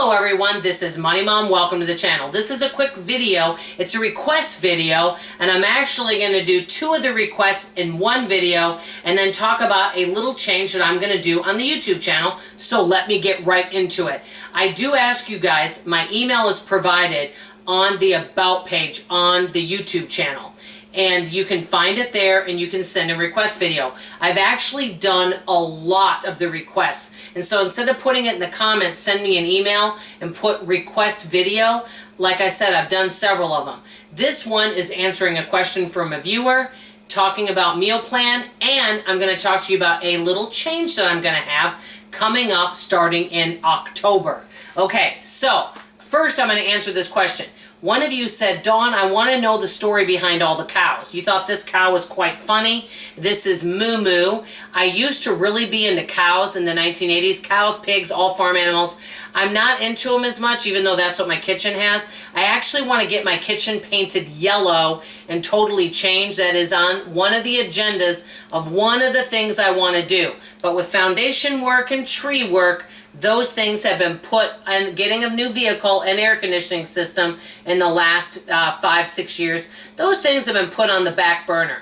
Hello everyone, this is Money Mom. Welcome to the channel. This is a quick video. It's a request video, and I'm actually going to do two of the requests in one video and then talk about a little change that I'm going to do on the YouTube channel. So let me get right into it. I do ask you guys, my email is provided on the About page on the YouTube channel. And you can find it there and you can send a request video. I've actually done a lot of the requests. And so instead of putting it in the comments, send me an email and put request video. Like I said, I've done several of them. This one is answering a question from a viewer, talking about meal plan, and I'm going to talk to you about a little change that I'm going to have coming up starting in October. Okay, so first I'm going to answer this question. One of you said, Dawn, I want to know the story behind all the cows. You thought this cow was quite funny. This is Moo Moo. I used to really be into cows in the 1980s. Cows, pigs, all farm animals. I'm not into them as much, even though that's what my kitchen has. I actually want to get my kitchen painted yellow and totally change. That is on one of the agendas of one of the things I want to do. But with foundation work and tree work, those things have been put on getting a new vehicle and air conditioning system in the last 5-6 years. Those things have been put on the back burner.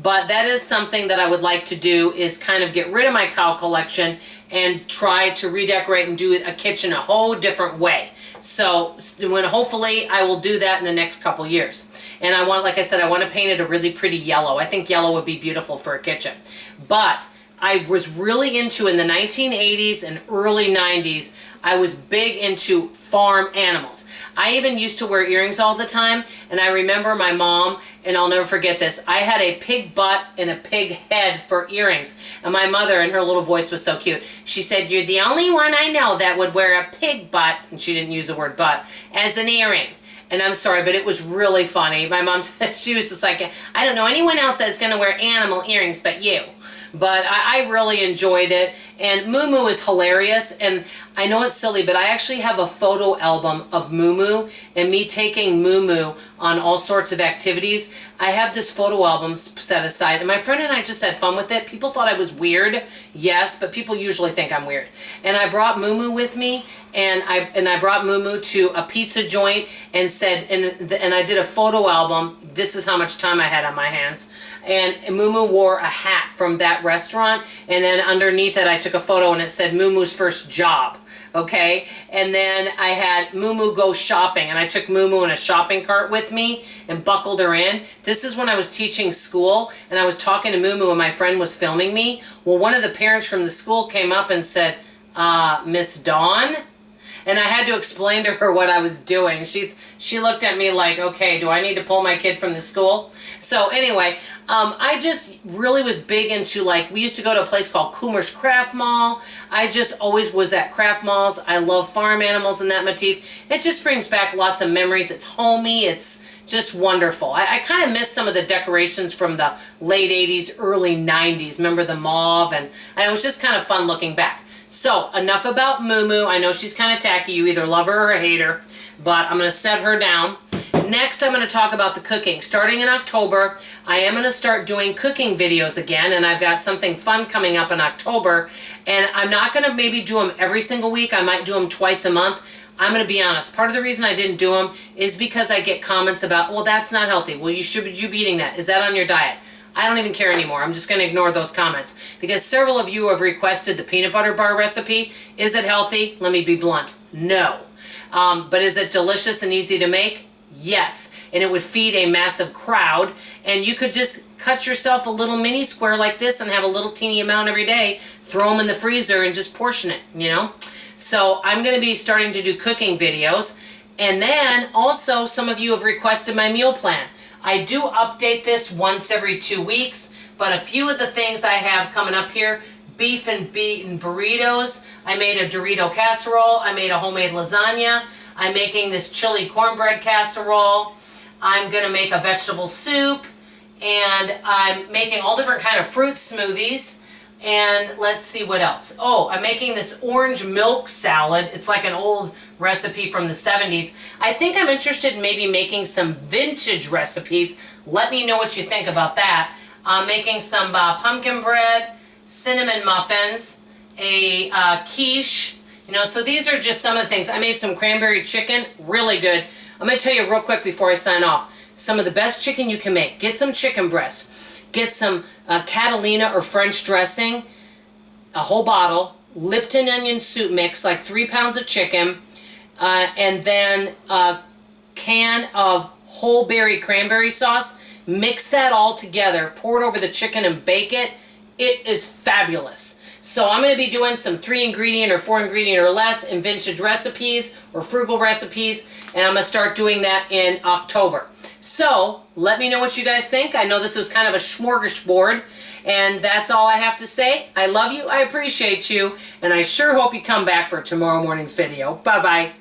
But that is something that I would like to do, is kind of get rid of my cow collection and try to redecorate and do a kitchen a whole different way. So when hopefully I will do that in the next couple years. And I want, like I said, I want to paint it a really pretty yellow. I think yellow would be beautiful for a kitchen. But I was really into, in the 1980s and early 90s, I was big into farm animals. I even used to wear earrings all the time, and I remember my mom, and I'll never forget this, I had a pig butt and a pig head for earrings. And my mother, and her little voice was so cute, she said, "You're the only one I know that would wear a pig butt," and she didn't use the word butt, "as an earring." And I'm sorry, but it was really funny. My mom said, she was just like, "I don't know anyone else that's going to wear animal earrings but you." But I really enjoyed it, and Moo Moo is hilarious, and I know it's silly, but I actually have a photo album of Moo Moo and me taking Moo Moo on all sorts of activities. I have this photo album set aside, and my friend and I just had fun with it. People thought I was weird, yes, but people usually think I'm weird. And I brought Moo Moo with me, and I brought Moo Moo to a pizza joint and said, and I did a photo album. This is how much time I had on my hands. And Moo Moo wore a hat from that restaurant, and then underneath it I took a photo and it said Moo Moo's first job. Okay, and then I had Moo Moo go shopping, and I took Moo Moo in a shopping cart with me and buckled her in. This is when I was teaching school, and I was talking to Moo Moo and my friend was filming me. Well, one of the parents from the school came up and said, "Miss Dawn?" And I had to explain to her what I was doing. She looked at me like, okay, do I need to pull my kid from the school? So anyway, I just really was big into, like, we used to go to a place called Coomer's Craft Mall. I just always was at craft malls. I love farm animals and that motif. It just brings back lots of memories. It's homey. It's just wonderful. I kind of miss some of the decorations from the late 80s, early 90s. Remember the mauve? And it was just kind of fun looking back. So, enough about Moo Moo. I know she's kind of tacky. You either love her or hate her, but I'm going to set her down. Next, I'm going to talk about the cooking. Starting in October, I am going to start doing cooking videos again, and I've got something fun coming up in October, and I'm not going to maybe do them every single week. I might do them twice a month. I'm going to be honest. Part of the reason I didn't do them is because I get comments about, well, that's not healthy. Well, you should be eating that. Is that on your diet? I don't even care anymore. I'm just going to ignore those comments because several of you have requested the peanut butter bar recipe. Is it healthy? Let me be blunt. No. But is it delicious and easy to make? Yes. And it would feed a massive crowd. And you could just cut yourself a little mini square like this and have a little teeny amount every day. Throw them in the freezer and just portion it, you know. So I'm going to be starting to do cooking videos. And then also some of you have requested my meal plan. I do update this once every 2 weeks, but a few of the things I have coming up here: beef and bean burritos. I made a Dorito casserole. I made a homemade lasagna. I'm making this chili cornbread casserole. I'm going to make a vegetable soup, and I'm making all different kind of fruit smoothies. And let's see what else. Oh, I'm making this orange milk salad. It's like an old recipe from the 70s. I think I'm interested in maybe making some vintage recipes. Let me know what you think about that. I'm making some pumpkin bread, cinnamon muffins, a quiche. You know, so these are just some of the things. I made some cranberry chicken, really good. I'm going to tell you real quick before I sign off, some of the best chicken you can make. Get some chicken breast. Get some Catalina or French dressing, a whole bottle, Lipton onion soup mix, like 3 pounds of chicken, and then a can of whole berry cranberry sauce. Mix that all together, pour it over the chicken and bake it. It is fabulous. So I'm going to be doing some 3 ingredient or 4 ingredient or less in vintage recipes or frugal recipes, and I'm going to start doing that in October. So let me know what you guys think. I know this was kind of a smorgasbord, and that's all I have to say. I love you, I appreciate you, and I sure hope you come back for tomorrow morning's video. Bye-bye.